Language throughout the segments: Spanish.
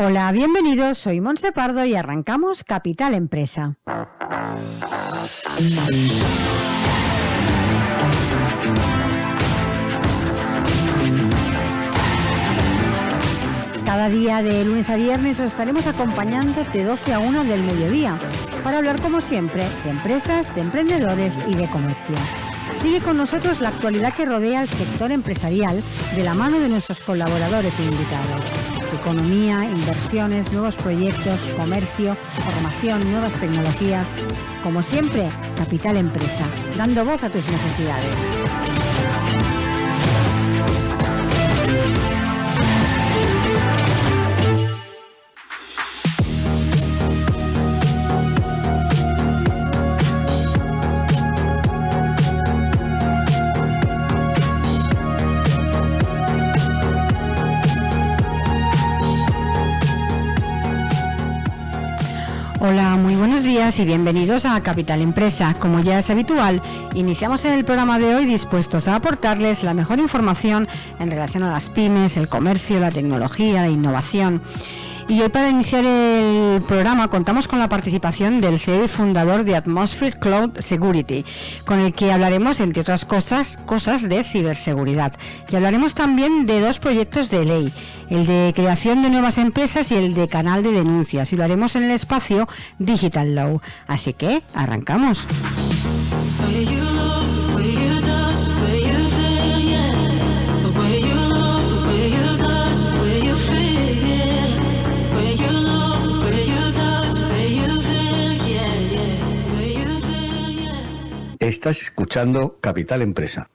Hola, bienvenidos, soy Montse Pardo y arrancamos Capital Empresa. Cada día de lunes a viernes os estaremos acompañando de 12 a 1 del mediodía para hablar como siempre de empresas, de emprendedores y de comercio. Sigue con nosotros la actualidad que rodea al sector empresarial de la mano de nuestros colaboradores e invitados. Economía, inversiones, nuevos proyectos, comercio, formación, nuevas tecnologías. Como siempre, Capital Empresa, dando voz a tus necesidades. Hola, muy buenos días y bienvenidos a Capital Empresa. Como ya es habitual, iniciamos el programa de hoy dispuestos a aportarles la mejor información en relación a las pymes, el comercio, la tecnología, la innovación. Y hoy, para iniciar el programa, contamos con la participación del CEO y fundador de Atmosphere Cloud Security, con el que hablaremos, entre otras cosas de ciberseguridad. Y hablaremos también de dos proyectos de ley, el de creación de nuevas empresas y el de canal de denuncias. Y lo haremos en el espacio Digital Law. Así que, arrancamos. Estás escuchando Capital Empresa.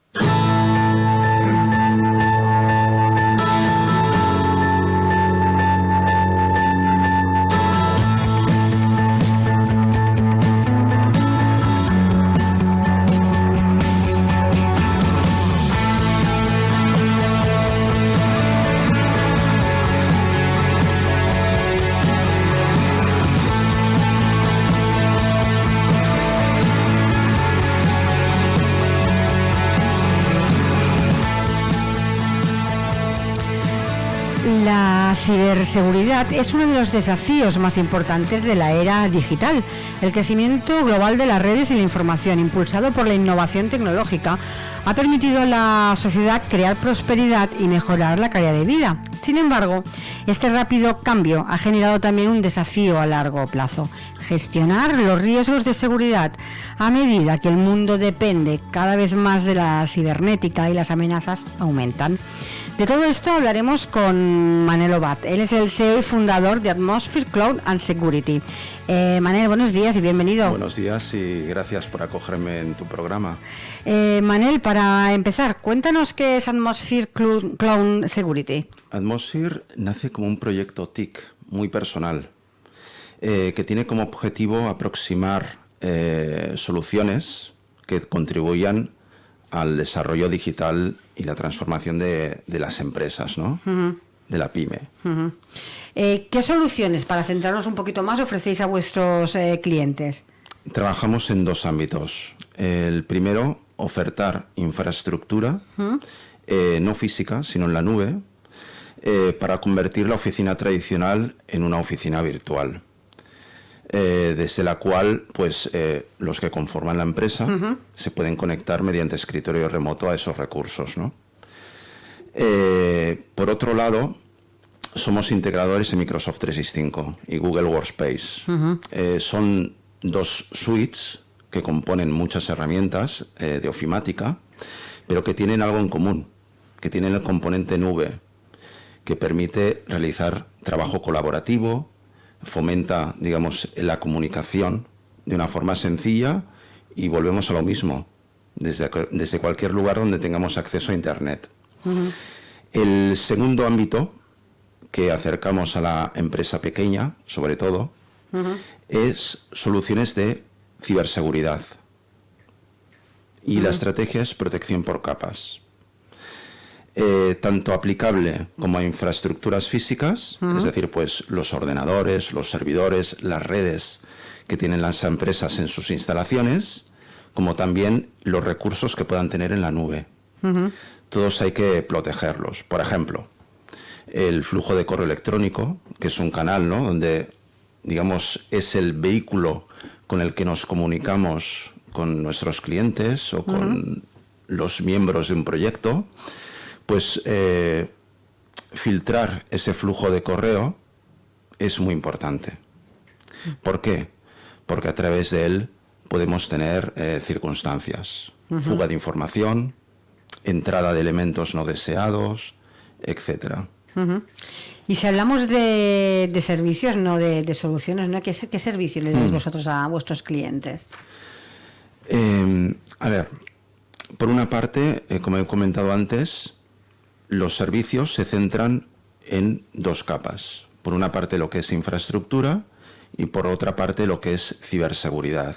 La ciberseguridad es uno de los desafíos más importantes de la era digital. El crecimiento global de las redes y la información, impulsado por la innovación tecnológica, ha permitido a la sociedad crear prosperidad y mejorar la calidad de vida. Sin embargo, este rápido cambio ha generado también un desafío a largo plazo: gestionar los riesgos de seguridad a medida que el mundo depende cada vez más de la cibernética y las amenazas aumentan. De todo esto hablaremos con Manel Obat. Él es el CEO y fundador de Atmosphere Cloud and Security. Manel, buenos días y bienvenido. Buenos días y gracias por acogerme en tu programa. Manel, para empezar, cuéntanos qué es Atmosphere Cloud Security. Atmosphere nace como un proyecto TIC muy personal, que tiene como objetivo aproximar soluciones que contribuyan al desarrollo digital y la transformación de las empresas, ¿no? Uh-huh. De la pyme. Uh-huh. ¿Qué soluciones, para centrarnos un poquito más, ofrecéis a vuestros clientes? Trabajamos en dos ámbitos. El primero, ofertar infraestructura, uh-huh, no física, sino en la nube, para convertir la oficina tradicional en una oficina virtual. Desde la cual pues los que conforman la empresa, uh-huh, se pueden conectar mediante escritorio remoto a esos recursos, ¿no? Por otro lado, somos integradores en Microsoft 365 y Google Workspace. Uh-huh. Son dos suites que componen muchas herramientas de ofimática, pero que tienen algo en común, que tienen el componente nube, que permite realizar trabajo colaborativo, fomenta, digamos, la comunicación de una forma sencilla y volvemos a lo mismo, desde cualquier lugar donde tengamos acceso a Internet. Uh-huh. El segundo ámbito que acercamos a la empresa pequeña, sobre todo, uh-huh, es soluciones de ciberseguridad. Y uh-huh, la estrategia es protección por capas. Tanto aplicable como a infraestructuras físicas, uh-huh, es decir, pues los ordenadores, los servidores, las redes que tienen las empresas en sus instalaciones, como también los recursos que puedan tener en la nube. Uh-huh. Todos hay que protegerlos. Por ejemplo, el flujo de correo electrónico, que es un canal, ¿no?, donde, digamos, es el vehículo con el que nos comunicamos con nuestros clientes o con los miembros de un proyecto, pues filtrar ese flujo de correo es muy importante. ¿Por qué? Porque a través de él podemos tener circunstancias, fuga de información, entrada de elementos no deseados, etcétera. Y si hablamos de servicios, no de soluciones, ¿no? ¿Qué servicios le dais vosotros a vuestros clientes? A ver, por una parte, como he comentado antes, los servicios se centran en dos capas. Por una parte, lo que es infraestructura y por otra parte, lo que es ciberseguridad.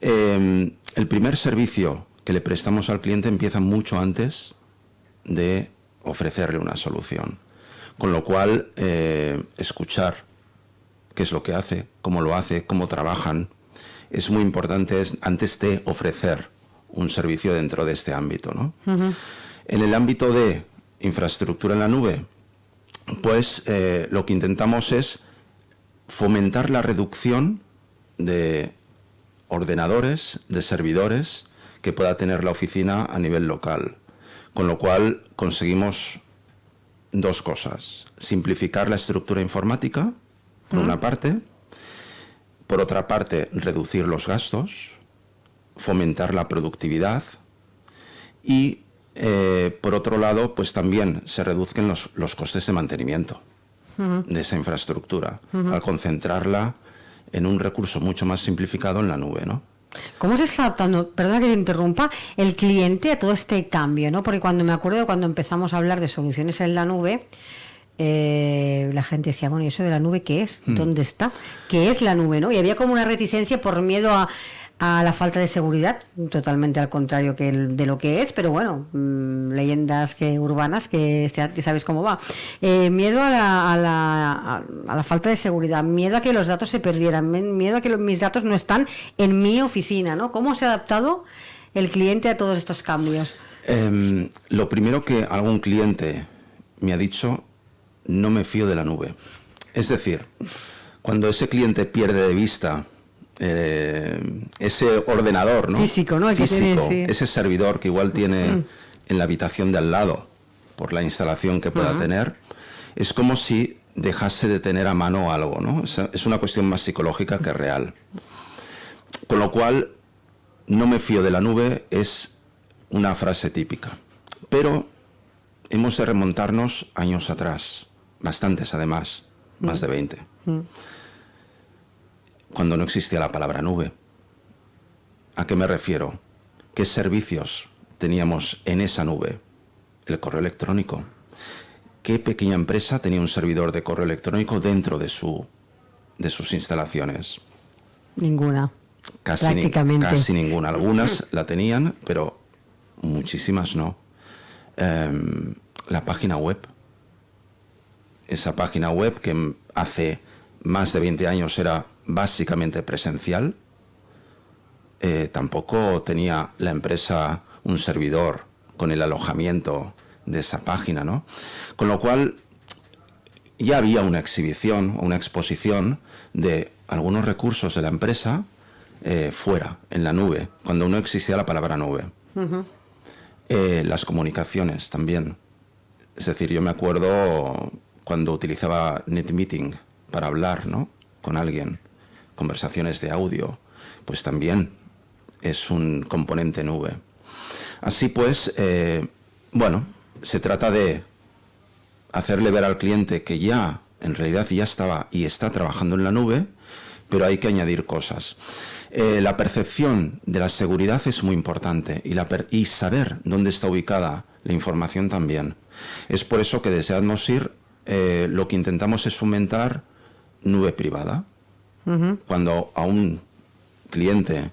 El primer servicio que le prestamos al cliente empieza mucho antes de ofrecerle una solución. Con lo cual, escuchar qué es lo que hace, cómo trabajan, es muy importante antes de ofrecer un servicio dentro de este ámbito, ¿no? En el ámbito de infraestructura en la nube, pues lo que intentamos es fomentar la reducción de ordenadores, de servidores que pueda tener la oficina a nivel local. Con lo cual conseguimos dos cosas: simplificar la estructura informática, por una parte; por otra parte, reducir los gastos, fomentar la productividad y, por otro lado, pues también se reduzcan los costes de mantenimiento de esa infraestructura, al concentrarla en un recurso mucho más simplificado en la nube, ¿no? ¿Cómo se está adaptando, perdona que te interrumpa, el cliente a todo este cambio, ¿no? Porque me acuerdo cuando empezamos a hablar de soluciones en la nube, la gente decía, bueno, ¿y eso de la nube qué es? ¿Dónde está? ¿Qué es la nube, no? Y había como una reticencia por miedo a la falta de seguridad, totalmente al contrario de lo que es, pero bueno, leyendas urbanas que sabes cómo va. Miedo a la falta de seguridad, miedo a que los datos se perdieran, miedo a que mis datos no están en mi oficina, ¿no? ¿Cómo se ha adaptado el cliente a todos estos cambios? Lo primero que algún cliente me ha dicho: no me fío de la nube. Es decir, cuando ese cliente pierde de vista ese ordenador, ¿no?, físico, ¿no? Físico, ese servidor que igual tiene en la habitación de al lado, por la instalación que pueda tener, es como si dejase de tener a mano algo, ¿no? Es una cuestión más psicológica que real. Con lo cual, no me fío de la nube es una frase típica. Pero hemos de remontarnos años atrás, bastantes además, más de 20. Cuando no existía la palabra nube. ¿A qué me refiero? ¿Qué servicios teníamos en esa nube? El correo electrónico. ¿Qué pequeña empresa tenía un servidor de correo electrónico dentro de sus instalaciones? Ninguna. Prácticamente. Casi ninguna. Algunas la tenían, pero muchísimas no. La página web. Esa página web que hace más de 20 años era básicamente presencial, tampoco tenía la empresa un servidor con el alojamiento de esa página, ¿no? Con lo cual ya había una exhibición o una exposición de algunos recursos de la empresa fuera, en la nube, cuando no existía la palabra nube. Las comunicaciones también. Es decir, yo me acuerdo cuando utilizaba NetMeeting para hablar, ¿no?, con alguien, conversaciones de audio, pues también es un componente nube. Así pues, bueno, se trata de hacerle ver al cliente que ya, en realidad ya estaba y está trabajando en la nube, pero hay que añadir cosas. La percepción de la seguridad es muy importante y saber dónde está ubicada la información también. Es por eso que desde Atmosphere lo que intentamos es fomentar nube privada. Cuando a un cliente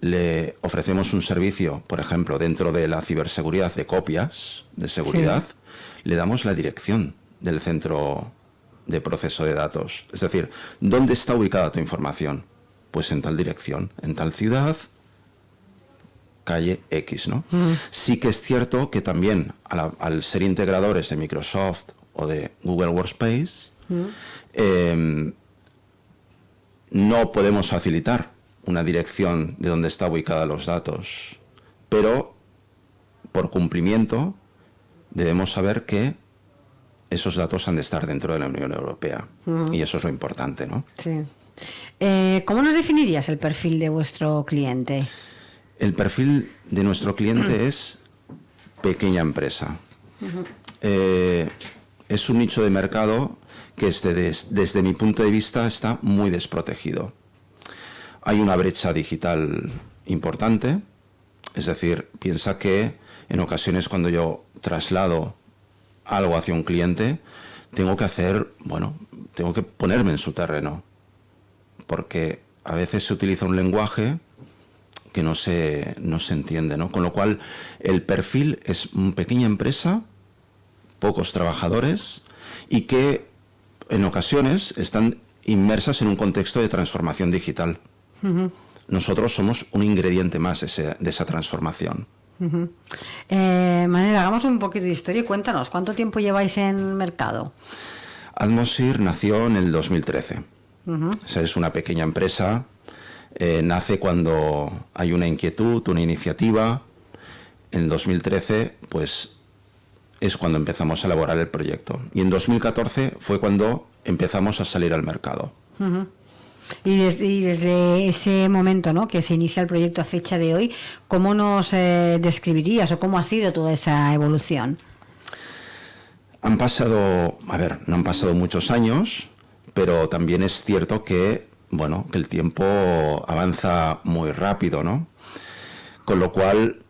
le ofrecemos un servicio, por ejemplo, dentro de la ciberseguridad de copias de seguridad, le damos la dirección del centro de proceso de datos. Es decir, ¿dónde está ubicada tu información? Pues en tal dirección, en tal ciudad, calle X, ¿no? Sí que es cierto que también al ser integradores de Microsoft o de Google Workspace, no podemos facilitar una dirección de donde está ubicada los datos, pero por cumplimiento debemos saber que esos datos han de estar dentro de la Unión Europea. Y eso es lo importante, ¿no? Sí. ¿Cómo nos definirías el perfil de vuestro cliente? El perfil de nuestro cliente es pequeña empresa. Es un nicho de mercado que desde mi punto de vista está muy desprotegido. Hay una brecha digital importante, es decir, piensa que en ocasiones cuando yo traslado algo hacia un cliente, tengo que ponerme en su terreno, porque a veces se utiliza un lenguaje que no se entiende, ¿no? Con lo cual, el perfil es una pequeña empresa, pocos trabajadores, y que en ocasiones están inmersas en un contexto de transformación digital. Nosotros somos un ingrediente más de esa transformación. Manel, hagamos un poquito de historia y cuéntanos, ¿cuánto tiempo lleváis en mercado? Atmosphere nació en el 2013. O sea, es una pequeña empresa, nace cuando hay una inquietud, una iniciativa. En 2013, pues, es cuando empezamos a elaborar el proyecto. Y en 2014 fue cuando empezamos a salir al mercado. Y desde ese momento, ¿no?, que se inicia el proyecto a fecha de hoy, ¿cómo nos describirías o cómo ha sido toda esa evolución? No han pasado muchos años, pero también es cierto que el tiempo avanza muy rápido, ¿no? Con lo cual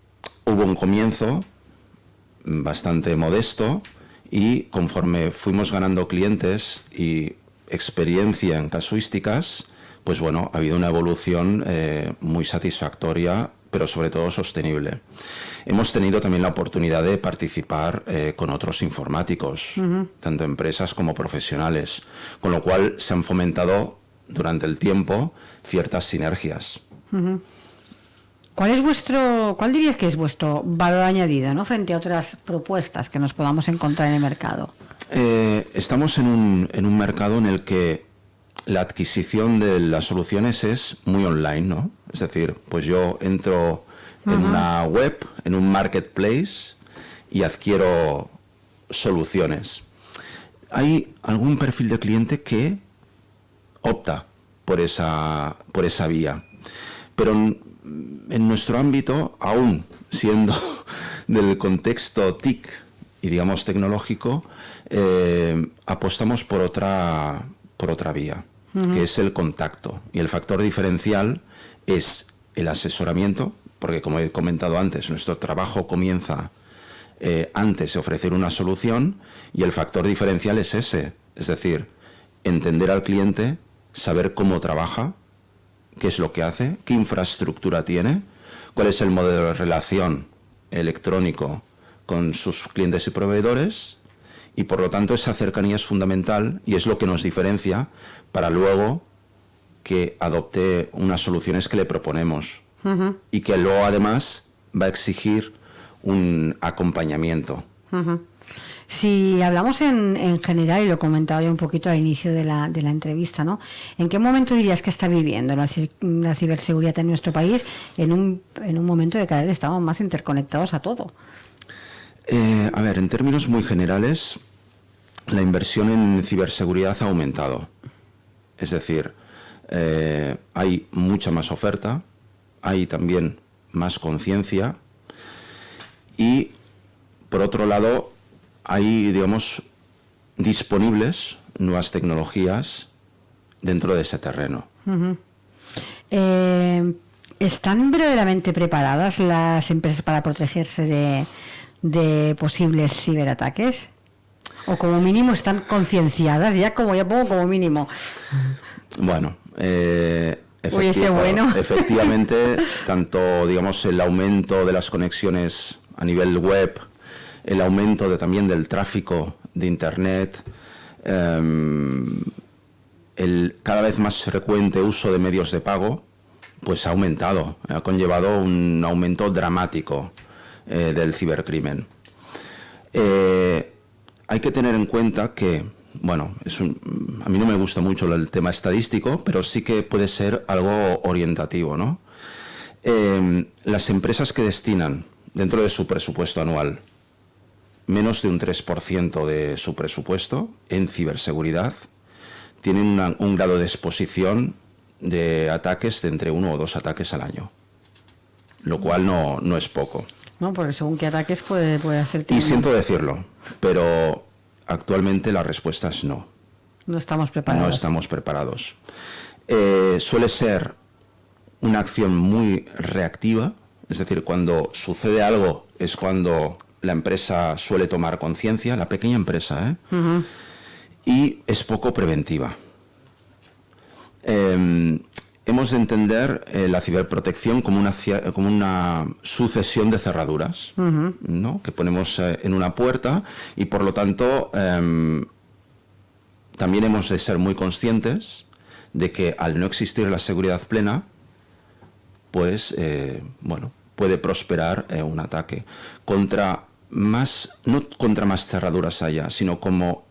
hubo un comienzo bastante modesto y conforme fuimos ganando clientes y experiencia en casuísticas, pues ha habido una evolución muy satisfactoria, pero sobre todo sostenible. Hemos tenido también la oportunidad de participar con otros informáticos, tanto empresas como profesionales, con lo cual se han fomentado durante el tiempo ciertas sinergias. ¿Cuál dirías que es vuestro valor añadido, ¿no?, frente a otras propuestas que nos podamos encontrar en el mercado? Estamos en un mercado en el que la adquisición de las soluciones es muy online, ¿no? Es decir, pues yo entro en una web, en un marketplace y adquiero soluciones. Hay algún perfil de cliente que opta por esa vía, pero en nuestro ámbito, aún siendo del contexto TIC y digamos tecnológico, apostamos por otra vía, que es el contacto. Y el factor diferencial es el asesoramiento, porque como he comentado antes, nuestro trabajo comienza antes de ofrecer una solución, y el factor diferencial es ese, es decir, entender al cliente, saber cómo trabaja, qué es lo que hace, qué infraestructura tiene, cuál es el modelo de relación electrónico con sus clientes y proveedores, y por lo tanto esa cercanía es fundamental y es lo que nos diferencia para luego que adopte unas soluciones que le proponemos y que luego además va a exigir un acompañamiento. Si hablamos en general, y lo comentaba yo un poquito al inicio de la entrevista, ¿no?, ¿en qué momento dirías que está viviendo la ciberseguridad en nuestro país en un momento de que cada vez estamos más interconectados a todo? En términos muy generales, la inversión en ciberseguridad ha aumentado. Es decir, hay mucha más oferta, hay también más conciencia y, por otro lado, hay, disponibles nuevas tecnologías dentro de ese terreno. ¿Están verdaderamente preparadas las empresas para protegerse de posibles ciberataques? ¿O como mínimo están concienciadas? Ya pongo como mínimo. Bueno, bueno. efectivamente, tanto el aumento de las conexiones a nivel web, el aumento también del tráfico de Internet, el cada vez más frecuente uso de medios de pago, pues ha aumentado, ha conllevado un aumento dramático del cibercrimen. hay que tener en cuenta que, bueno, a mí no me gusta mucho el tema estadístico, pero sí que puede ser algo orientativo, ¿no? Las empresas que destinan dentro de su presupuesto anual menos de un 3% de su presupuesto en ciberseguridad tienen un grado de exposición de ataques de entre 1 o 2 ataques al año, lo cual no es poco. No, porque según qué ataques puede hacer. Y siento decirlo, pero actualmente la respuesta es no. No estamos preparados. No estamos preparados. Suele ser una acción muy reactiva, es decir, cuando sucede algo es cuando la empresa suele tomar conciencia, la pequeña empresa, Uh-huh. Y es poco preventiva. Hemos de entender la ciberprotección como una sucesión de cerraduras, Uh-huh. ¿no? Que ponemos en una puerta y por lo tanto también hemos de ser muy conscientes de que al no existir la seguridad plena, pues puede prosperar un ataque no contra más cerraduras haya, sino como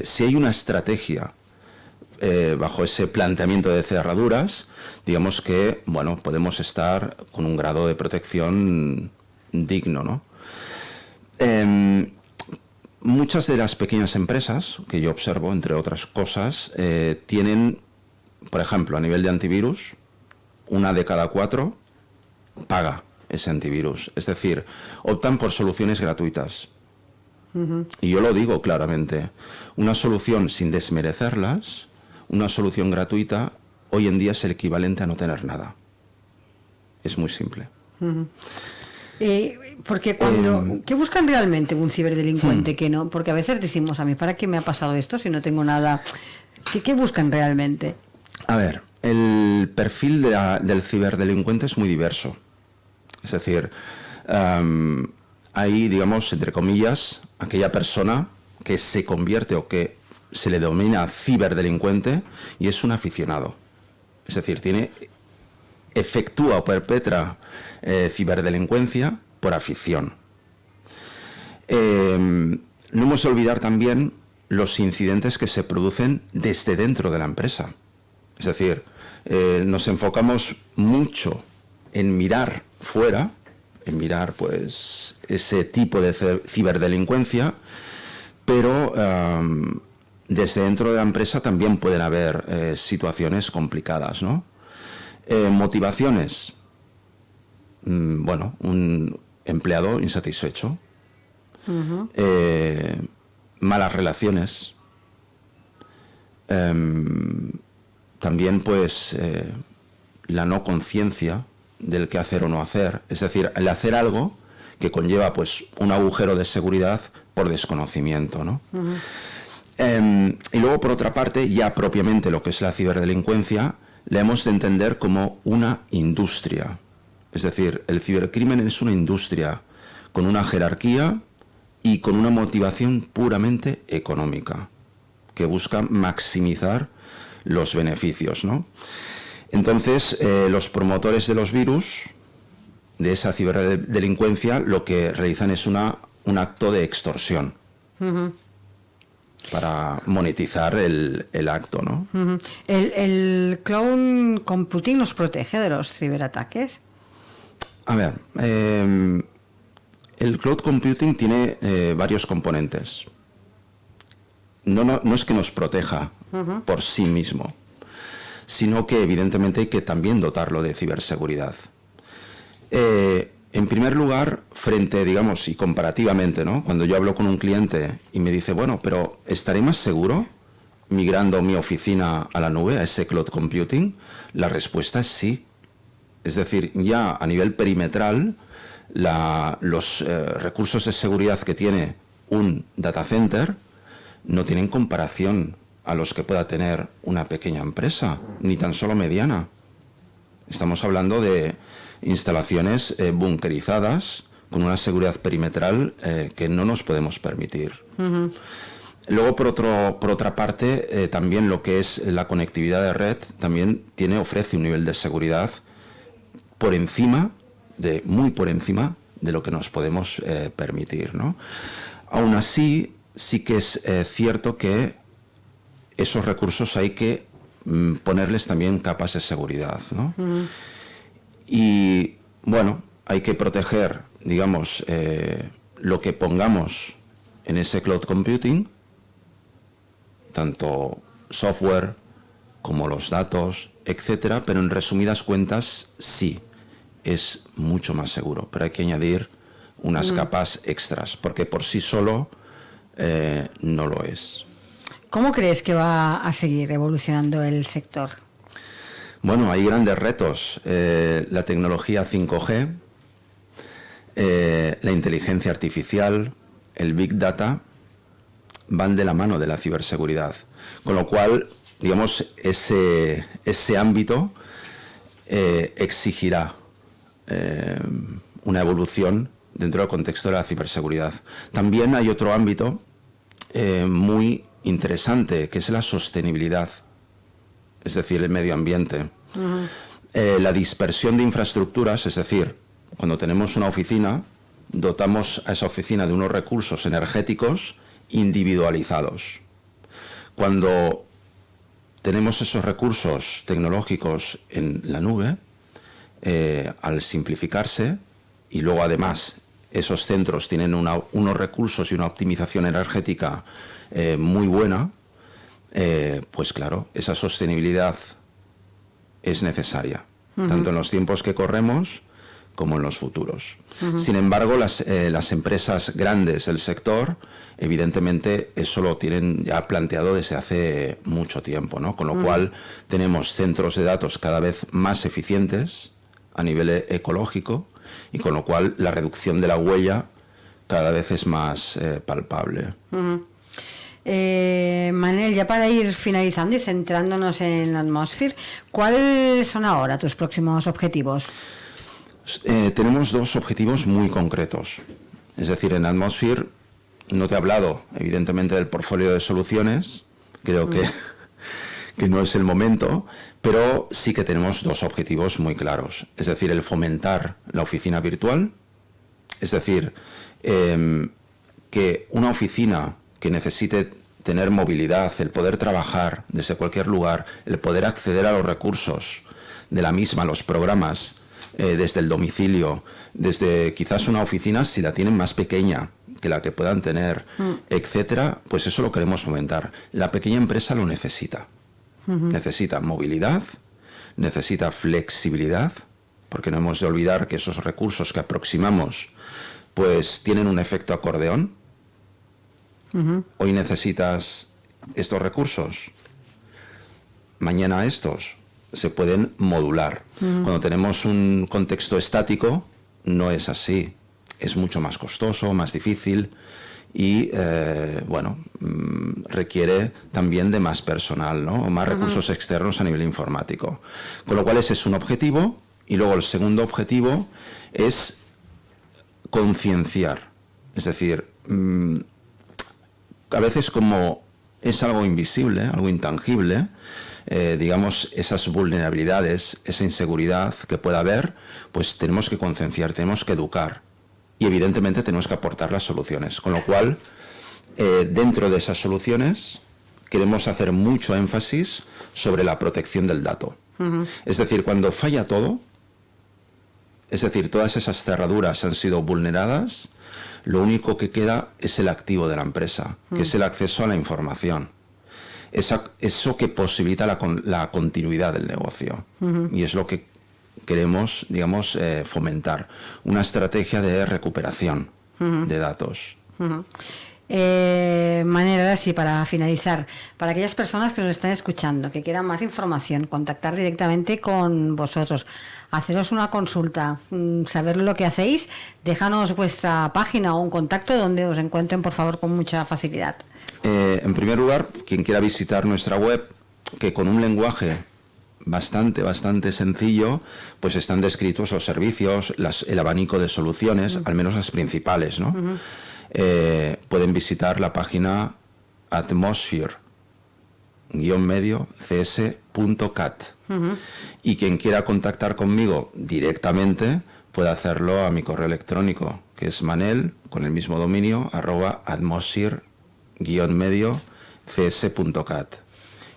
si hay una estrategia bajo ese planteamiento de cerraduras, digamos que podemos estar con un grado de protección digno, ¿no? Muchas de las pequeñas empresas que yo observo, entre otras cosas, tienen, por ejemplo, a nivel de antivirus, 1 de cada 4 paga ese antivirus. Es decir, optan por soluciones gratuitas. Uh-huh. Y yo lo digo claramente, una solución sin desmerecerlas, una solución gratuita, hoy en día es el equivalente a no tener nada. Es muy simple. Uh-huh. Porque ¿qué buscan realmente un ciberdelincuente que no? Porque a veces decimos, a mí, ¿para qué me ha pasado esto si no tengo nada? ¿Qué buscan realmente? A ver, el perfil del ciberdelincuente es muy diverso. Es decir, hay, digamos, entre comillas, aquella persona que se convierte o que se le denomina ciberdelincuente y es un aficionado. Es decir, efectúa o perpetra ciberdelincuencia por afición. No hemos de olvidar también los incidentes que se producen desde dentro de la empresa. Es decir, nos enfocamos mucho en mirar fuera, en mirar pues ese tipo de ciberdelincuencia, pero desde dentro de la empresa también pueden haber situaciones complicadas, ¿no? Motivaciones. Un empleado insatisfecho. Uh-huh. Malas relaciones. También pues la no conciencia del qué hacer o no hacer, es decir, el hacer algo que conlleva pues un agujero de seguridad por desconocimiento, ¿no? Uh-huh. Y luego, por otra parte, ya propiamente lo que es la ciberdelincuencia la hemos de entender como una industria, es decir, el cibercrimen es una industria con una jerarquía y con una motivación puramente económica que busca maximizar los beneficios, ¿no? Entonces, los promotores de los virus, de esa ciberdelincuencia, lo que realizan es un acto de extorsión. Uh-huh. Para monetizar el acto, ¿no? Uh-huh. ¿El cloud computing nos protege de los ciberataques? A ver, el cloud computing tiene varios componentes. No es que nos proteja Uh-huh. por sí mismo, sino que evidentemente hay que también dotarlo de ciberseguridad. En primer lugar, frente, digamos, y comparativamente, ¿no? Cuando yo hablo con un cliente y me dice, bueno, pero ¿estaré más seguro migrando mi oficina a la nube, a ese cloud computing? La respuesta es sí. Es decir, ya a nivel perimetral, los recursos de seguridad que tiene un data center no tienen comparación a los que pueda tener una pequeña empresa, ni tan solo mediana. Estamos hablando de instalaciones bunkerizadas con una seguridad perimetral que no nos podemos permitir. Uh-huh. Luego, por otra parte, también lo que es la conectividad de red también ofrece un nivel de seguridad muy por encima de lo que nos podemos permitir, ¿no? Aún así, sí que es cierto que esos recursos hay que ponerles también capas de seguridad, ¿no? Y bueno, hay que proteger, digamos, lo que pongamos en ese cloud computing, tanto software como los datos, etcétera, pero en resumidas cuentas sí, es mucho más seguro, pero hay que añadir unas capas extras, porque por sí solo no lo es. ¿Cómo crees que va a seguir evolucionando el sector? Bueno, hay grandes retos. La tecnología 5G, la inteligencia artificial, el Big Data, van de la mano de la ciberseguridad. Con lo cual, digamos, ese ámbito exigirá una evolución dentro del contexto de la ciberseguridad. También hay otro ámbito muy interesante, que es la sostenibilidad, es decir, el medio ambiente. La dispersión de infraestructuras, es decir, cuando tenemos una oficina, dotamos a esa oficina de unos recursos energéticos individualizados. Cuando tenemos esos recursos tecnológicos en la nube, al simplificarse, y luego además esos centros tienen unos recursos y una optimización energética muy buena, pues claro, esa sostenibilidad es necesaria, tanto en los tiempos que corremos como en los futuros. Sin embargo, las empresas grandes del sector, evidentemente, eso lo tienen ya planteado desde hace mucho tiempo, ¿no? Con lo cual tenemos centros de datos cada vez más eficientes a nivel ecológico, y con lo cual la reducción de la huella cada vez es más palpable. Manel, ya para ir finalizando y centrándonos en Atmosphere, ¿cuáles son ahora tus próximos objetivos? Tenemos dos objetivos muy concretos. Es decir, en Atmosphere no te he hablado, evidentemente, del portfolio de soluciones. Creo que no es el momento, pero sí que tenemos dos objetivos muy claros. Es decir, el fomentar la oficina virtual. Es decir, que una oficina que necesite tener movilidad, el poder trabajar desde cualquier lugar, el poder acceder a los recursos de la misma, los programas, desde el domicilio, desde quizás una oficina, si la tienen más pequeña que la que puedan tener, etcétera, pues eso lo queremos fomentar. La pequeña empresa lo necesita. Necesita movilidad, necesita flexibilidad, porque no hemos de olvidar que esos recursos que aproximamos pues tienen un efecto acordeón. Hoy necesitas estos recursos, mañana estos. Se pueden modular. Cuando tenemos un contexto estático, no es así. Es mucho más costoso, más difícil y, requiere también de más personal, ¿no? O más recursos externos a nivel informático. Con lo cual ese es un objetivo, y luego el segundo objetivo es concienciar. Es decir, a veces como es algo invisible, algo intangible, digamos, esas vulnerabilidades, esa inseguridad que pueda haber, pues tenemos que concienciar, tenemos que educar y evidentemente tenemos que aportar las soluciones. Con lo cual, dentro de esas soluciones, queremos hacer mucho énfasis sobre la protección del dato. Es decir, cuando falla todo, es decir, todas esas cerraduras han sido vulneradas, lo único que queda es el activo de la empresa, que es el acceso a la información. Eso que posibilita la continuidad del negocio. Y es lo que queremos, digamos, fomentar. Una estrategia de recuperación de datos. Manera, sí, para finalizar, para aquellas personas que nos están escuchando, que quieran más información, contactar directamente con vosotros, haceros una consulta, saber lo que hacéis, déjanos vuestra página o un contacto donde os encuentren, por favor, con mucha facilidad. En primer lugar, quien quiera visitar nuestra web, que con un lenguaje bastante sencillo, pues están descritos los servicios, el abanico de soluciones, al menos las principales, ¿no? Pueden visitar la página atmosphere-cs.cat. Y quien quiera contactar conmigo directamente puede hacerlo a mi correo electrónico, que es manel, con el mismo dominio, @atmosphere-cs.cat. cs.cat.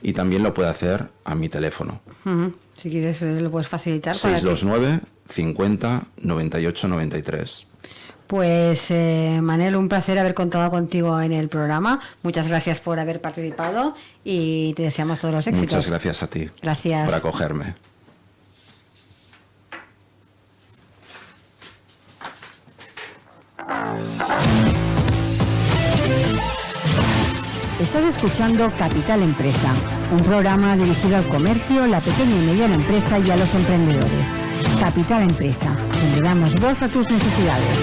Y también lo puede hacer a mi teléfono. Si quieres, lo puedes facilitar. 629 50 98 93. Pues Manel, un placer haber contado contigo en el programa. Muchas gracias por haber participado y te deseamos todos los éxitos. Muchas gracias a ti. Gracias por acogerme. Estás escuchando Capital Empresa, un programa dirigido al comercio, la pequeña y mediana empresa y a los emprendedores. Capital Empresa, donde damos voz a tus necesidades.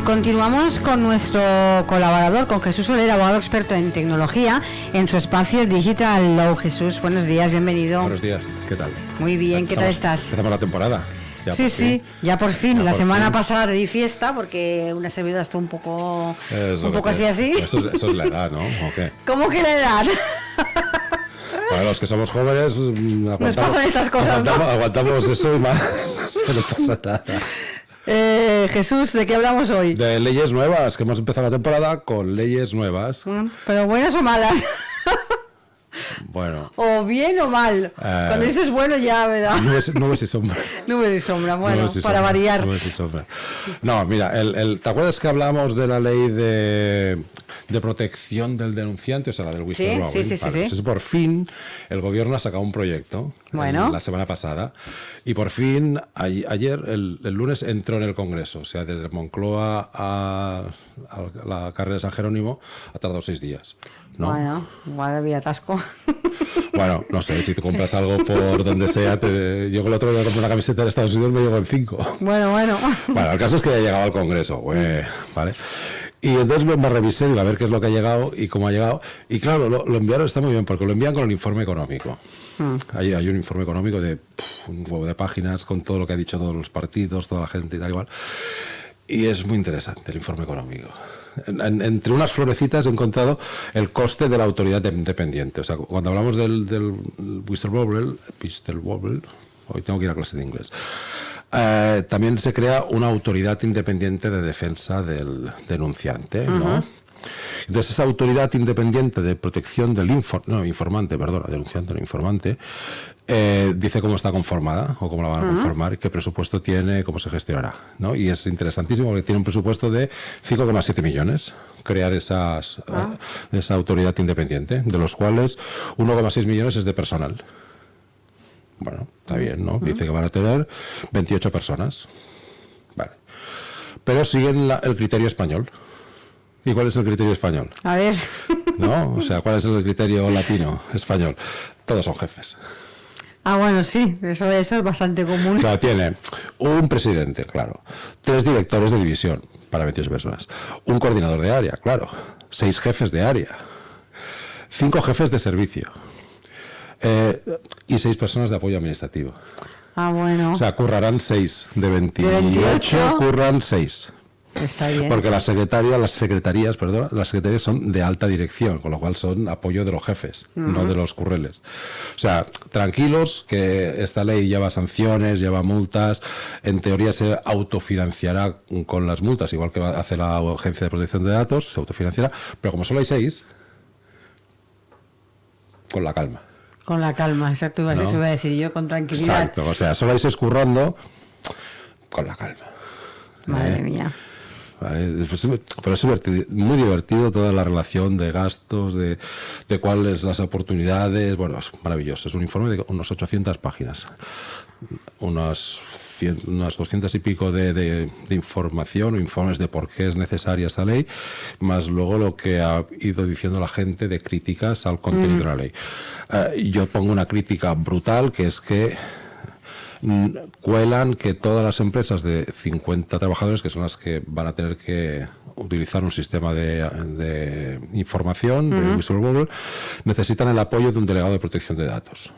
Continuamos con nuestro colaborador, con Jesús Soler, abogado experto en tecnología, en su espacio Digital Law. Jesús, buenos días, bienvenido. Buenos días, ¿qué tal? Muy bien, ¿qué tal estás? Empezamos la temporada. Ya por fin. La semana pasada te di fiesta porque una servidora estuvo un poco así. Eso es la edad, ¿no? ¿O qué? ¿Cómo que la edad? Para los que somos jóvenes, nos pasan estas cosas, aguantamos eso y más. No pasa nada. Jesús, ¿de qué hablamos hoy? De leyes nuevas, que hemos empezado la temporada con leyes nuevas. ¿Pero buenas o malas? Bueno. O bien o mal. Cuando dices bueno ya, ¿verdad? Nubes y sombras. Nubes y sombras, bueno, para variar. Nubes y sombras. No, mira, ¿te acuerdas que hablábamos de la ley de protección del denunciante? O sea, la del whistleblowing. Sí. Pues por fin el gobierno ha sacado un proyecto la semana pasada y por fin ayer, el lunes, entró en el Congreso. O sea, desde Moncloa a la carrera de San Jerónimo ha tardado 6 días. ¿No? Bueno, igual había atasco. Bueno, no sé, si te compras algo por donde sea, yo el otro día compré una camiseta de Estados Unidos, me llegó en 5. Bueno. Bueno, el caso es que ya ha llegado al Congreso, ¿vale? Y entonces me revisé, digo, a ver qué es lo que ha llegado y cómo ha llegado. Y claro, lo enviaron, está muy bien, porque lo envían con el informe económico. Hay un informe económico de un huevo de páginas con todo lo que ha dicho todos los partidos, toda la gente y tal igual. Y es muy interesante el informe económico. Entre unas florecitas he encontrado el coste de la autoridad independiente. O sea, cuando hablamos del whistleblower, hoy tengo que ir a clase de inglés, también se crea una autoridad independiente de defensa del denunciante, ¿no? Entonces, esa autoridad independiente de protección del denunciante, no informante, dice cómo está conformada o cómo la van a conformar, qué presupuesto tiene, cómo se gestionará, ¿no? Y es interesantísimo porque tiene un presupuesto de 5,7 millones crear esa autoridad independiente, de los cuales 1,6 millones es de personal. Bueno, está bien, ¿no? Dice que van a tener 28 personas. Vale. Pero siguen el criterio español. ¿Y cuál es el criterio español? A ver. ¿No? O sea, ¿cuál es el criterio latino, español? Todos son jefes. Ah, bueno, sí, eso es bastante común. O sea, tiene un presidente, claro, 3 directores de división para 28 personas, un coordinador de área, claro, 6 jefes de área, 5 jefes de servicio y 6 personas de apoyo administrativo. Ah, bueno. O sea, currarán 6 de 28, curran 6. Está bien. Porque las secretarías son de alta dirección, con lo cual son apoyo de los jefes, no de los curreles. O sea, tranquilos, que esta ley lleva sanciones, lleva multas, en teoría se autofinanciará con las multas, igual que hace la Agencia de Protección de Datos, se autofinanciará, pero como solo hay 6, con la calma. Con la calma, exacto, eso iba a decir yo, con tranquilidad. Exacto, o sea, solo hay 6 currando, con la calma. Madre mía. Vale, pero es muy divertido toda la relación de gastos, de cuáles las oportunidades. Bueno, es maravilloso. Es un informe de unas 800 páginas, unas 200 y pico de información o informes de por qué es necesaria esta ley, más luego lo que ha ido diciendo la gente de críticas al contenido de la ley. Yo pongo una crítica brutal, que es que cuelan que todas las empresas de 50 trabajadores, que son las que van a tener que utilizar un sistema de información, de whistleblower, necesitan el apoyo de un delegado de protección de datos.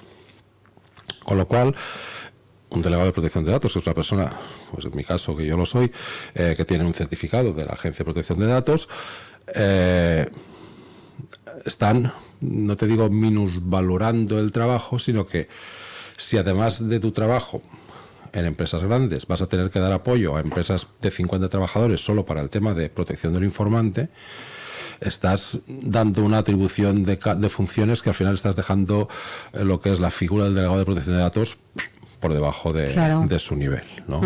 Con lo cual, un delegado de protección de datos, que es una persona, pues en mi caso, que yo lo soy, que tiene un certificado de la Agencia de Protección de Datos, están, no te digo minusvalorando el trabajo, sino que si además de tu trabajo en empresas grandes vas a tener que dar apoyo a empresas de 50 trabajadores solo para el tema de protección del informante, estás dando una atribución de funciones que al final estás dejando lo que es la figura del delegado de protección de datos por debajo de su nivel, ¿no?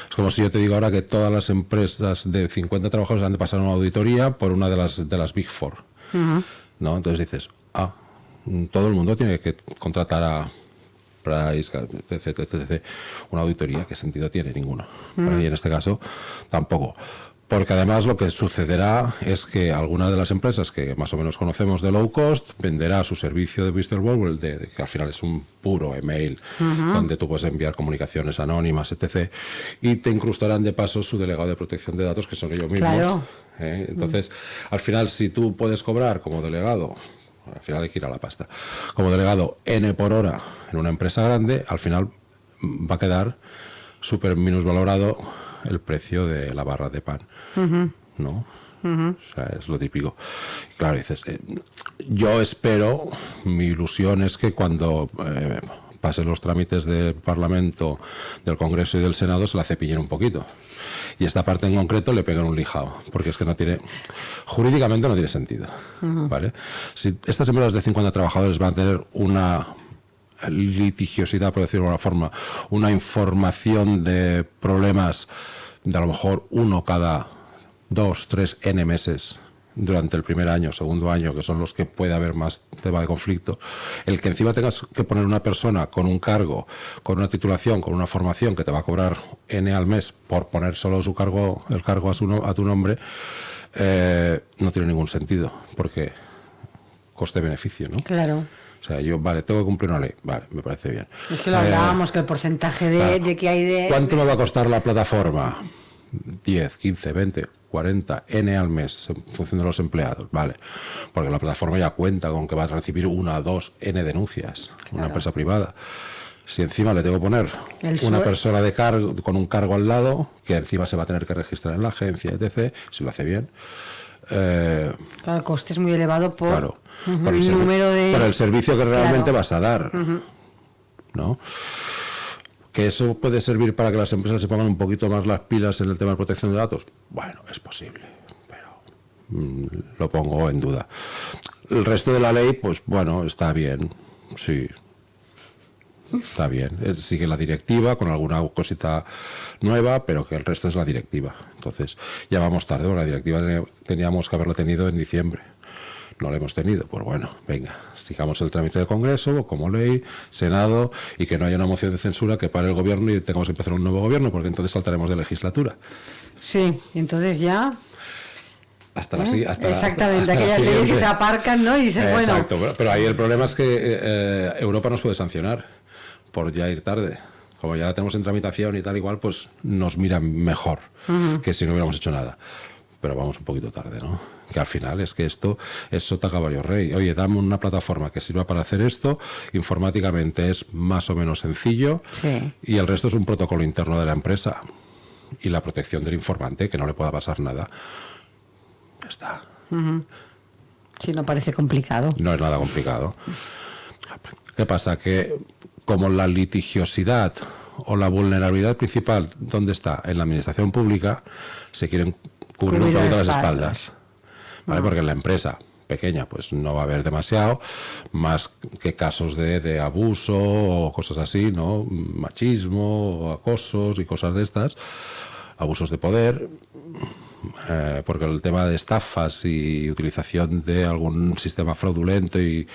Es como si yo te digo ahora que todas las empresas de 50 trabajadores han de pasar una auditoría por una de las Big Four, ¿no? Entonces dices, todo el mundo tiene que contratar a Price, etc. Una auditoría, ¿qué sentido tiene? Ninguno. Y en este caso, tampoco. Porque además lo que sucederá es que alguna de las empresas que más o menos conocemos de low cost venderá su servicio de whistleblower, que al final es un puro email donde tú puedes enviar comunicaciones anónimas, etc. Y te incrustarán de paso su delegado de protección de datos, que son ellos mismos. Claro. Entonces, al final, si tú puedes cobrar como delegado, al final hay que ir a la pasta, como delegado N por hora en una empresa grande, al final va a quedar súper minusvalorado el precio de la barra de pan, ¿no? O sea, es lo típico. Y claro, dices, yo espero, mi ilusión es que cuando pasen los trámites del Parlamento, del Congreso y del Senado, se la cepillen un poquito. Y esta parte en concreto le pegan un lijao, porque es que jurídicamente no tiene sentido, ¿vale? Si estas empresas de 50 trabajadores van a tener una litigiosidad, por decirlo de alguna forma, una información de problemas de a lo mejor uno cada 2, 3, N meses durante el primer año, segundo año, que son los que puede haber más tema de conflicto, el que encima tengas que poner una persona con un cargo, con una titulación, con una formación que te va a cobrar N al mes por poner solo el cargo a tu nombre, no tiene ningún sentido, porque coste-beneficio, ¿no? Claro. O sea, yo, tengo que cumplir una ley, me parece bien. Es que lo hablábamos, que el porcentaje de que hay de... ¿Cuánto me va a costar la plataforma? 10, 15, 20, 40, N al mes, en función de los empleados, vale. Porque la plataforma ya cuenta con que va a recibir 1, 2, N denuncias, una empresa privada. Si encima le tengo que poner una persona de cargo, con un cargo al lado, que encima se va a tener que registrar en la agencia, etc., si lo hace bien... Claro, el coste es muy elevado por, por el número de... por el servicio que realmente vas a dar, ¿no? ¿Que eso puede servir para que las empresas se pongan un poquito más las pilas en el tema de protección de datos? Bueno, es posible, pero lo pongo en duda. El resto de la ley, pues bueno, está bien, sí. Está bien, sigue la directiva con alguna cosita nueva, pero que el resto es la directiva. Entonces, ya vamos tarde, la directiva teníamos que haberla tenido en diciembre. No la hemos tenido, pues bueno, venga, sigamos el trámite de Congreso, como ley, Senado, y que no haya una moción de censura que pare el gobierno y tengamos que empezar un nuevo gobierno, porque entonces saltaremos de legislatura. Sí, y entonces ya... Exactamente, aquellas leyes que se aparcan, ¿no? Y dices, exacto, pero ahí el problema es que Europa nos puede sancionar. por ya ir tarde. Como ya la tenemos en tramitación y tal igual, pues nos miran mejor que si no hubiéramos hecho nada. Pero vamos un poquito tarde, ¿no? Que al final es que esto es sota caballo rey. Oye, dame una plataforma que sirva para hacer esto, informáticamente es más o menos sencillo, Sí. y el resto es un protocolo interno de la empresa y la protección del informante, que no le pueda pasar nada. Ya está. Sí, no parece complicado. No es nada complicado. ¿Qué pasa? Que como la litigiosidad o la vulnerabilidad principal, ¿dónde está? En la administración pública, se quieren cubrir un poquito las espaldas. ¿Vale? Porque en la empresa pequeña pues no va a haber demasiado, más que casos de abuso o cosas así, ¿no? Machismo, acosos y cosas de estas, abusos de poder. Porque el tema de estafas y utilización de algún sistema fraudulento y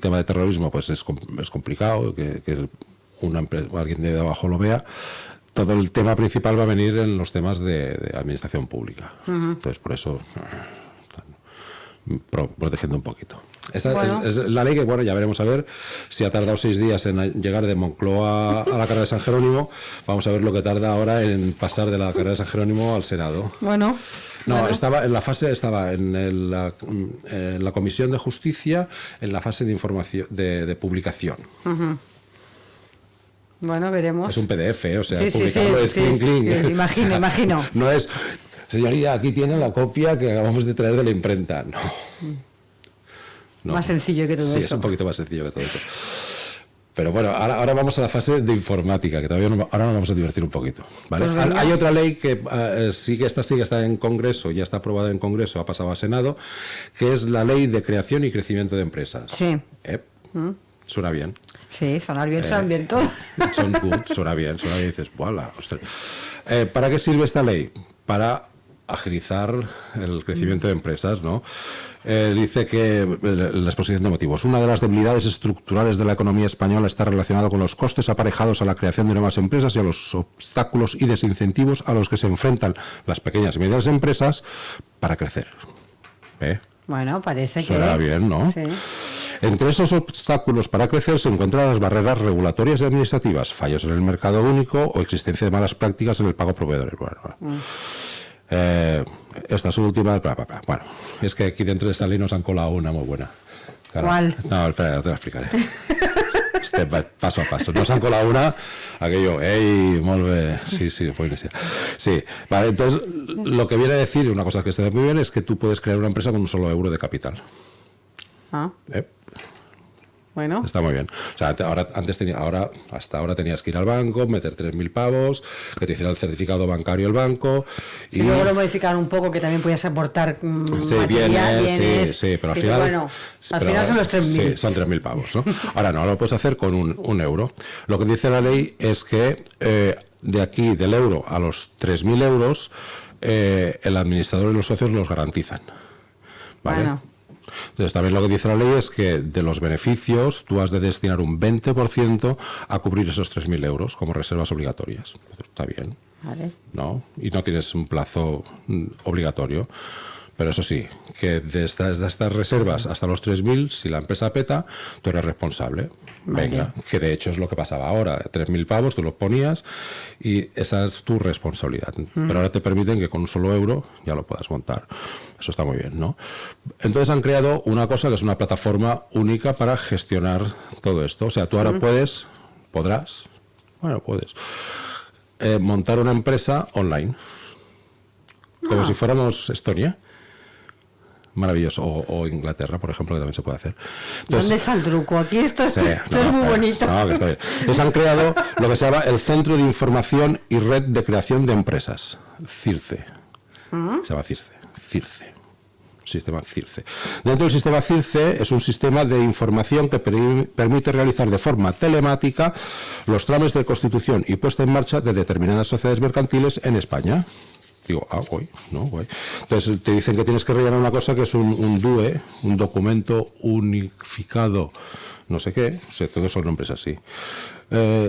tema de terrorismo pues es complicado que una empresa, alguien de abajo lo vea. Todo el tema principal va a venir en los temas de administración pública. Entonces por eso protegiendo un poquito. Esta Bueno. es la ley que, bueno, ya veremos a ver si ha tardado 6 días en llegar de Moncloa a la carrera de San Jerónimo. Vamos a ver lo que tarda ahora en pasar de la carrera de San Jerónimo al Senado. Bueno. No, bueno. estaba en la fase, estaba en la Comisión de Justicia, en la fase de información, de publicación. Bueno, veremos. Es un PDF, o sea, Sí, sí, publicarlo sí, es sí. clink, clink. Imagino, imagino. No es, señoría, aquí tiene la copia que acabamos de traer de la imprenta. No. No. Más sencillo que todo Sí, eso. es un poquito más sencillo que todo eso. Pero bueno, ahora vamos a la fase de informática, que todavía ahora nos vamos a divertir un poquito. ¿Vale? Pues venga. Hay otra ley que sí que está en Congreso, ya está aprobada en Congreso, ha pasado a Senado, que es la ley de creación y crecimiento de empresas. Sí. Suena bien. Sí, sonar bien todo. Suena bien, y dices, ¡buala! ¿Para qué sirve esta ley? Para agilizar el crecimiento de empresas, ¿no? Dice que la exposición de motivos. Una de las debilidades estructurales de la economía española está relacionada con los costes aparejados a la creación de nuevas empresas y a los obstáculos y desincentivos a los que se enfrentan las pequeñas y medianas empresas para crecer. Bueno, parece Suena que... bien, ¿no? Sí. Entre esos obstáculos para crecer se encuentran las barreras regulatorias y administrativas, fallos en el mercado único o existencia de malas prácticas en el pago a proveedores. Bueno. Esta es última. Bueno, es que aquí dentro de esta ley nos han colado una muy buena. Claro. ¿Cuál? No, espera, te la explicaré. Paso a paso. Nos han colado una, aquello, ¡ey! Molt bé. Sí, fue inicial. Sí, vale, entonces lo que viene a decir, una cosa que está muy bien, es que tú puedes crear una empresa con un solo euro de capital. Ah, bueno. Está muy bien. O sea, hasta ahora tenías que ir al banco, meter 3.000 pavos, que te hiciera el certificado bancario el banco. Y luego lo modificaron un poco, que también podías aportar Sí, material, bienes, sí, pero al final... Bueno, al final son los 3.000. Sí, son 3.000 pavos, ¿no? Ahora no, lo puedes hacer con un euro. Lo que dice la ley es que de aquí, del euro a los 3.000 euros, el administrador y los socios los garantizan. ¿Vale? Bueno. Entonces, también lo que dice la ley es que de los beneficios tú has de destinar un 20% a cubrir esos 3.000 euros como reservas obligatorias. Está bien, Vale. ¿no? Y no tienes un plazo obligatorio. Pero eso sí, que de estas reservas hasta los 3.000, si la empresa peta, tú eres responsable. Vale. Venga, que de hecho es lo que pasaba ahora. 3.000 pavos, tú los ponías y esa es tu responsabilidad. Pero ahora te permiten que con un solo euro ya lo puedas montar. Eso está muy bien, ¿no? Entonces han creado una cosa que es una plataforma única para gestionar todo esto. O sea, tú ahora puedes montar una empresa online. Como si fuéramos Estonia. Maravilloso. O Inglaterra, por ejemplo, que también se puede hacer. Entonces, ¿dónde está el truco? Aquí esto, sí, esto es muy bonito. No, que está bien. Entonces han creado lo que se llama el Centro de Información y Red de Creación de Empresas, CIRCE. Se llama CIRCE. Sistema CIRCE. Dentro del sistema CIRCE es un sistema de información que permite realizar de forma telemática los trámites de constitución y puesta en marcha de determinadas sociedades mercantiles en España. Digo, guay, ¿no? Guay. Entonces te dicen que tienes que rellenar una cosa que es un DUE, un documento unificado, no sé qué, todos son nombres así.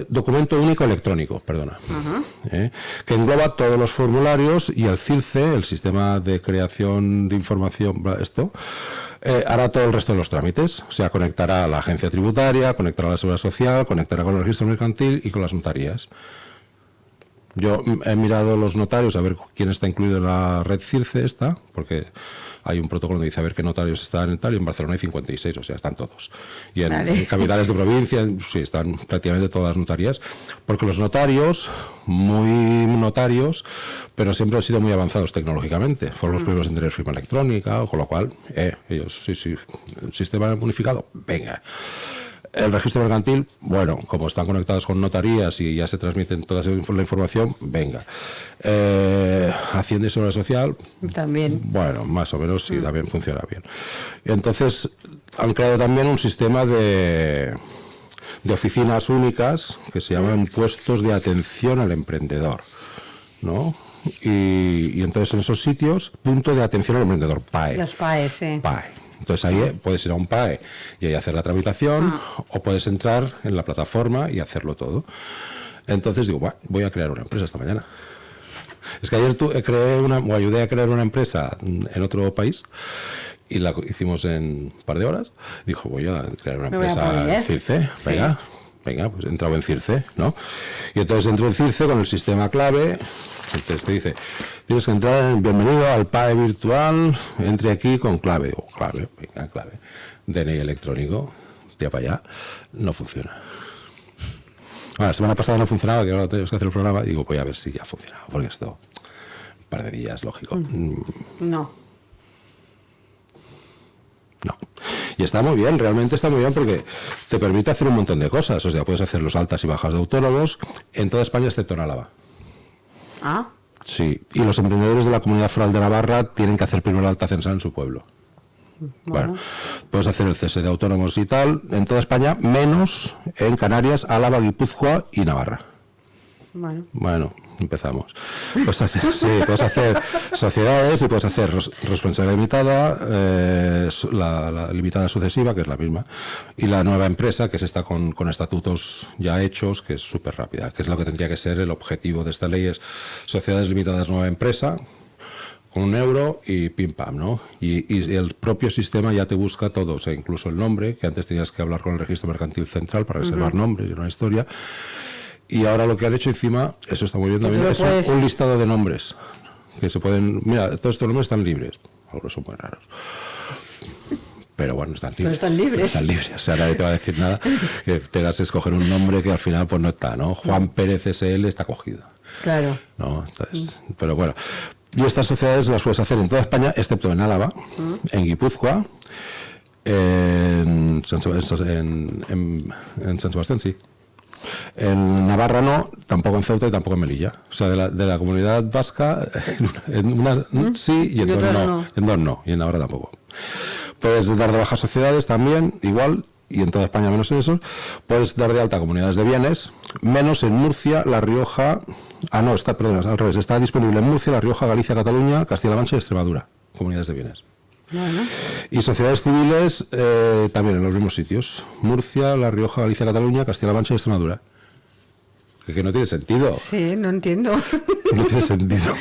Documento único electrónico, perdona, que engloba todos los formularios y el CIRCE, el sistema de creación de información, esto, Hará todo el resto de los trámites, o sea, conectará a la agencia tributaria, conectará a la seguridad social, conectará con el registro mercantil y con las notarías. Yo he mirado los notarios a ver quién está incluido en la red CIRCE esta, porque hay un protocolo que dice a ver qué notarios están en tal, y en Barcelona hay 56, o sea, están todos. Y en capitales de provincia, sí, están prácticamente todas las notarías, porque los notarios, muy notarios, pero siempre han sido muy avanzados tecnológicamente. Fueron los primeros en tener firma electrónica, con lo cual, ellos, sí, el sistema unificado, venga. El registro mercantil, bueno, como están conectados con notarías y ya se transmiten toda la información, venga. Hacienda y Seguridad Social, también. Bueno, más o menos sí, también funciona bien. Entonces, han creado también un sistema de oficinas únicas que se llaman puestos de atención al emprendedor, ¿no? Y entonces en esos sitios, punto de atención al emprendedor, PAE. Los PAE, sí. PAE. Entonces ahí puedes ir a un PAE y ahí hacer la tramitación, o puedes entrar en la plataforma y hacerlo todo. Entonces digo, voy a crear una empresa esta mañana. Es que ayer ayudé a crear una empresa en otro país y la hicimos en un par de horas. Dijo, voy a crear una empresa en CIRCE, venga, pues he entrado en CIRCE, ¿no? Y entonces entro en CIRCE con el sistema clave. Entonces te dice, tienes que entrar en bienvenido al PAE virtual, entre aquí con clave. Clave. DNI electrónico, tira para allá, no funciona. Bueno, la semana pasada no funcionaba, que ahora tenemos que hacer el programa, y digo, voy a ver si ya funcionaba, porque esto, un par de días, lógico. No. Y está muy bien, realmente está muy bien, porque te permite hacer un montón de cosas. O sea, puedes hacer los altas y bajas de autónomos en toda España, excepto en Álava. Ah. Sí, y los emprendedores de la Comunidad Foral de Navarra tienen que hacer primero la alta censal en su pueblo. Bueno, puedes hacer el cese de autónomos y tal en toda España, menos en Canarias, Álava, Guipúzcoa y Navarra. Bueno, empezamos. Puedes hacer sociedades y puedes hacer responsabilidad limitada, la limitada sucesiva, que es la misma, y la nueva empresa, que es esta con estatutos ya hechos, que es súper rápida, que es lo que tendría que ser el objetivo de esta ley, es sociedades limitadas nueva empresa, con €1 y pim pam, ¿no? Y el propio sistema ya te busca todo, o sea, incluso el nombre, que antes tenías que hablar con el registro mercantil central para reservar nombres y una historia. Y ahora lo que han hecho encima, eso está muy bien también, es un listado de nombres que se pueden... Mira, todos estos nombres están libres. Algunos son muy raros. Pero bueno, están libres. Están libres. O sea, nadie te va a decir nada que tengas que escoger un nombre que al final pues no está, ¿no? Juan Pérez SL está cogido. Claro. ¿No? Entonces, pero bueno. Y estas sociedades las puedes hacer en toda España, excepto en Álava, en Guipúzcoa, en San Sebastián, sí. En Navarra no, tampoco en Ceuta y tampoco en Melilla. O sea, de la comunidad vasca, en una sí y en dos no. En dos no, y en Navarra tampoco. Puedes dar de baja sociedades también, igual, y en toda España menos en eso. Puedes dar de alta comunidades de bienes, menos en Murcia, La Rioja... al revés, está disponible en Murcia, La Rioja, Galicia, Cataluña, Castilla-La Mancha y Extremadura, comunidades de bienes. Bueno. Y sociedades civiles también en los mismos sitios, Murcia, La Rioja, Galicia, Cataluña, Castilla-La Mancha y Extremadura. Que no tiene sentido. Sí, no entiendo. No tiene sentido.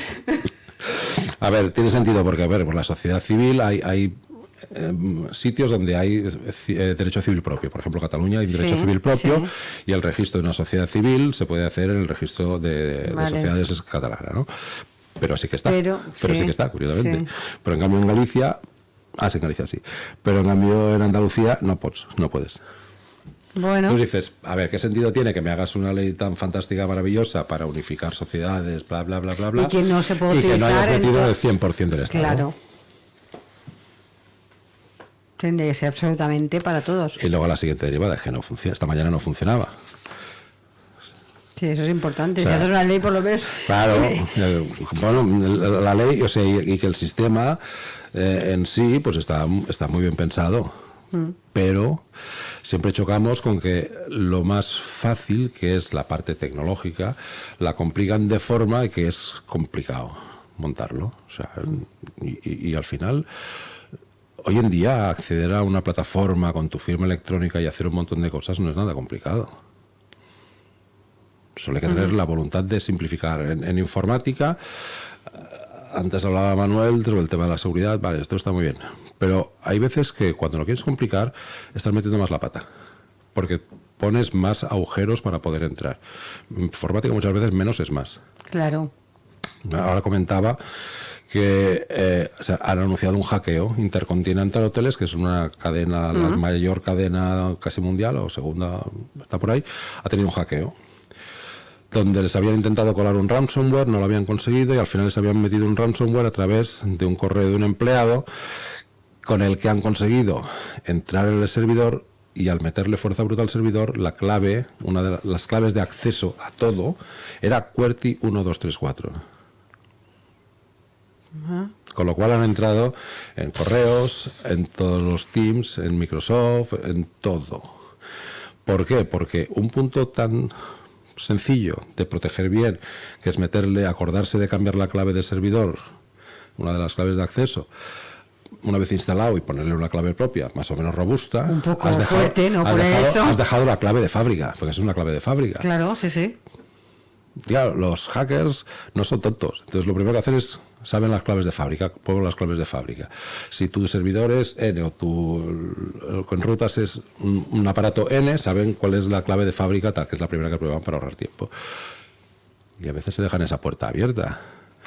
A ver, tiene sentido porque, por la sociedad civil hay sitios donde hay derecho civil propio. Por ejemplo, Cataluña hay derecho civil propio y el registro de una sociedad civil se puede hacer en el registro de sociedades catalana, ¿no? Pero sí que está. Pero sí que está, curiosamente. Sí. Pero en cambio en Galicia... sí, en Galicia sí. Pero en cambio en Andalucía no puedes. Bueno. Tú dices, a ver, ¿qué sentido tiene que me hagas una ley tan fantástica, maravillosa para unificar sociedades, bla, bla, bla, bla, bla? Y que no se puede utilizar. Y que no hayas metido el 100% del Estado. Claro. Tendría que ser absolutamente para todos. Y luego la siguiente derivada es que no funciona. Esta mañana no funcionaba. Sí, eso es importante. O sea, si haces una ley, por lo menos. Claro, bueno, la ley, o sea, y que el sistema en sí, pues está muy bien pensado. Pero siempre chocamos con que lo más fácil, que es la parte tecnológica, la complican de forma que es complicado montarlo. O sea, y al final, hoy en día, acceder a una plataforma con tu firma electrónica y hacer un montón de cosas no es nada complicado. Solo hay que tener la voluntad de simplificar. En informática, antes hablaba Manuel sobre el tema de la seguridad, vale, esto está muy bien, Pero hay veces que cuando lo quieres complicar, estás metiendo más la pata. Porque pones más agujeros para poder entrar. En informática muchas veces menos es más. Claro. Ahora comentaba que han anunciado un hackeo. Intercontinental Hoteles, que es una cadena, la mayor cadena casi mundial, o segunda, está por ahí, ha tenido un hackeo. Donde les habían intentado colar un ransomware, no lo habían conseguido y al final les habían metido un ransomware a través de un correo de un empleado con el que han conseguido entrar en el servidor y al meterle fuerza bruta al servidor, la clave, una de las claves de acceso a todo, era QWERTY 1234. Con lo cual han entrado en correos, en todos los Teams, en Microsoft, en todo. ¿Por qué? Porque un punto tan sencillo de proteger bien, que es acordarse de cambiar la clave de servidor, una de las claves de acceso, una vez instalado y ponerle una clave propia, más o menos robusta, un poco fuerte, ¿no? Has dejado la clave de fábrica, porque es una clave de fábrica. Claro, sí. Claro, los hackers no son tontos. Entonces lo primero que hacen es, saben las claves de fábrica, ponen las claves de fábrica. Si tu servidor es N o lo que enrutas es un aparato N, saben cuál es la clave de fábrica, tal, que es la primera que prueban para ahorrar tiempo. Y a veces se dejan esa puerta abierta.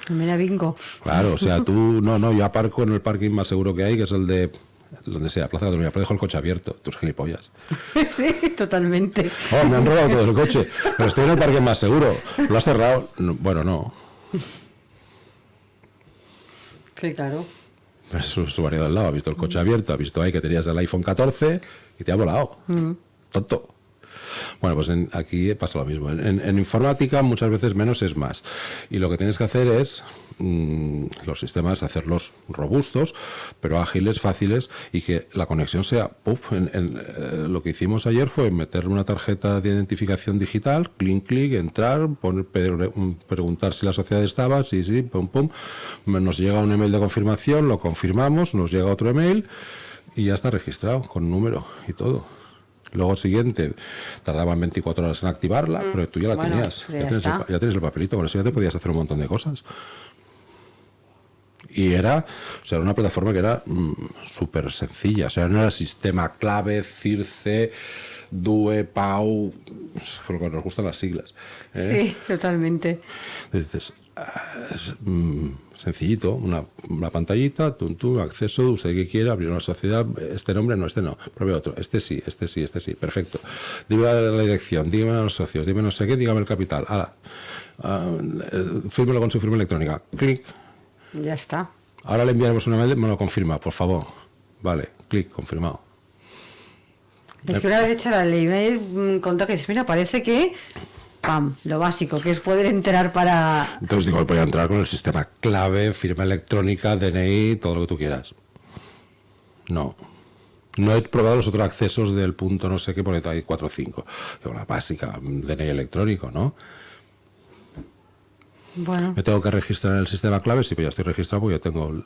Mira, bingo. Claro, o sea, tú, yo aparco en el parking más seguro que hay, que es el de donde sea, Plaza Cataluña, pero dejo el coche abierto, tus gilipollas. Sí, totalmente. Oh, me han robado todo el coche, pero estoy en el parking más seguro. ¿Lo has cerrado? Bueno, no. Sí, claro. Pues su usuario del lado ha visto el coche abierto, ha visto ahí que tenías el iPhone 14 y te ha volado. Tonto. Bueno, pues aquí pasa lo mismo. En informática muchas veces menos es más. Y lo que tienes que hacer es los sistemas hacerlos robustos, pero ágiles, fáciles, y que la conexión sea lo que hicimos ayer fue meterle una tarjeta de identificación digital, clic, entrar, preguntar si la sociedad estaba, sí, pum, nos llega un email de confirmación, lo confirmamos, nos llega otro email y ya está registrado con número y todo. Luego el siguiente tardaban 24 horas en activarla, pero tú ya la tenías. Ya tienes el papelito, con eso ya te podías hacer un montón de cosas. Y era una plataforma que era súper sencilla. O sea, no era sistema clave, CIRCE, DUE, PAU, es lo que nos gustan las siglas. Sí, totalmente. Entonces, sencillito, una pantallita, acceso, usted que quiere, abrir una sociedad, este nombre, no, este no, pruebe otro, este sí, perfecto. Dime la dirección, dígame a los socios, dime no sé qué, dígame el capital, fírmelo con su firma electrónica, clic. Ya está. Ahora le enviaremos una mail, me lo confirma, por favor. Vale, clic, confirmado. Es que una vez hecha la ley, una vez contó que mira, parece que ¡pam! Lo básico, que es poder entrar para... Entonces digo, voy a entrar con el sistema clave, firma electrónica, DNI, todo lo que tú quieras. No he probado los otros accesos del punto no sé qué, porque hay 4 o 5. Digo, la básica, DNI electrónico, ¿no? Bueno. ¿Me tengo que registrar en el sistema clave? Sí, pero ya estoy registrado porque ya tengo...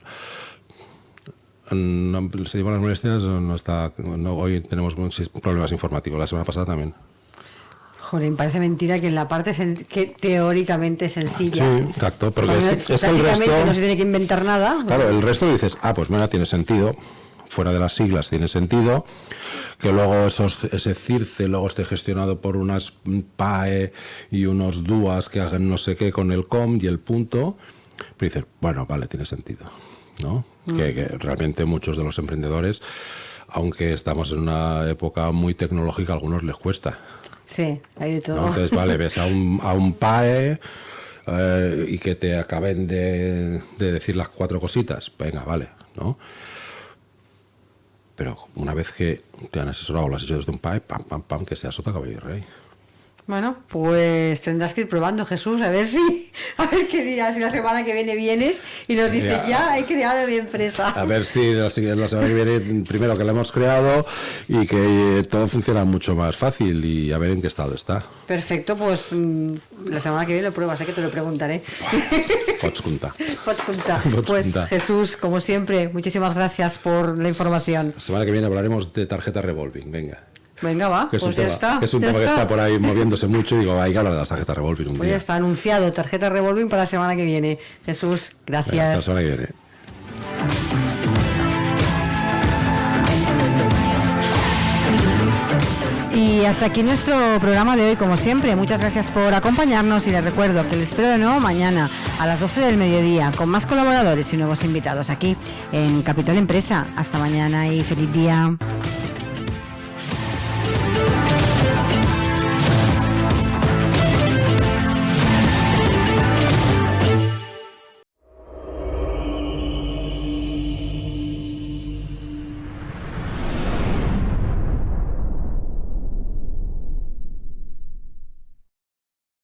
se llevan las molestias, hoy tenemos problemas informáticos, la semana pasada también. Jolín, parece mentira que en la parte que teóricamente sencilla. Sí, exacto, porque es que el resto... no se tiene que inventar nada. Claro, el resto dices, pues mira, tiene sentido, fuera de las siglas tiene sentido, que luego ese CIRCE luego esté gestionado por unas PAE y unos DUAs que hagan no sé qué con el COM y el punto, pero dices, bueno, vale, tiene sentido, ¿no? Que realmente muchos de los emprendedores, aunque estamos en una época muy tecnológica, a algunos les cuesta. Sí, hay de todo. ¿No? Entonces, vale, ves a un PAE y que te acaben de decir las 4 cositas, venga, vale, ¿no? Pero una vez que te han asesorado las hecho desde un PAE, pam, que sea sota, caballo y rey. Bueno, pues tendrás que ir probando, Jesús, a ver qué día, si la semana que viene vienes y nos dices, ya he creado mi empresa. A ver si la semana que viene, primero que la hemos creado y que todo funciona mucho más fácil y a ver en qué estado está. Perfecto, pues la semana que viene lo pruebas, que te lo preguntaré. Pots contar. Pues Jesús, como siempre, muchísimas gracias por la información. La semana que viene hablaremos de tarjeta revolving, Venga, va, que pues ya está. Que es un tema que está por ahí moviéndose mucho y digo, hay que hablar de las tarjetas revolving un día. Pues ya está anunciado, tarjeta revolving para la semana que viene. Jesús, gracias. Hasta la semana que viene. Y hasta aquí nuestro programa de hoy, como siempre. Muchas gracias por acompañarnos y les recuerdo que les espero de nuevo mañana a las 12 del mediodía con más colaboradores y nuevos invitados aquí en Capital Empresa. Hasta mañana y feliz día.